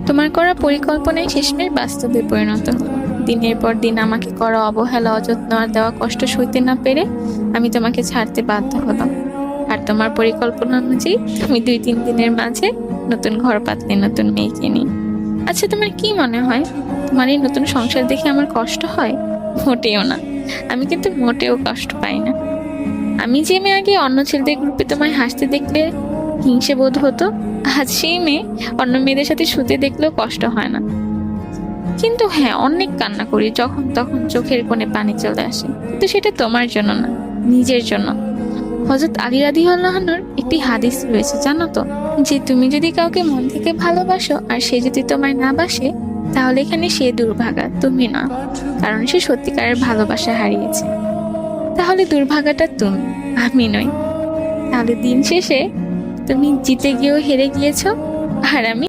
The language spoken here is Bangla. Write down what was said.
তোমার করা পরিকল্পনাই শেষমেশ বাস্তবে পরিণত হলো। দিনের পর দিন আমাকে করা অবহেলা, অযত্ন আর দেওয়া কষ্ট সইতে না পেরে আমি তোমাকে ছাড়তে বাধ্য হলাম। আর তোমার পরিকল্পনা অনুযায়ী তুমি 2-3 দিনের মাঝে নতুন ঘর পাতলে নতুন মেয়েকে নিয়ে। আচ্ছা, তোমার কি মনে হয় তোমার এই নতুন সংসার দেখে আমার কষ্ট হয়? মোটেও না। আমি কিন্তু মোটেও কষ্ট পাই না। আমি যে মেয়ে আগে অন্য ছেলেদের গ্রুপে তোমায় হাসতে দেখলে হিংসে বোধ হতো, আজ সেই মেয়ে অন্য মেয়েদের সাথে শুতে দেখলেও কষ্ট হয় না। কিন্তু হ্যাঁ, অনেক কান্না করি, যখন তখন চোখের কোণে পানি চলে আসে, কিন্তু সেটা তোমার জন্য না, নিজের জন্য। হযরত আলী রাদিয়াল্লাহু আনহুর একটি হাদিস রয়েছে, জানো তো, যে তুমি যদি কাউকে মন থেকে ভালোবাসো আর সে যদি তোমায় না বাসে, তাহলে এখানে সে দুর্ভাগা, তুমি না। কারণ সে সত্যিকারের ভালোবাসা হারিয়েছে। তাহলে দুর্ভাগাটা তুমি, আমি নই। তাহলে দিন শেষে তুমি জিতে গিয়েও হেরে গিয়েছো, আর আমি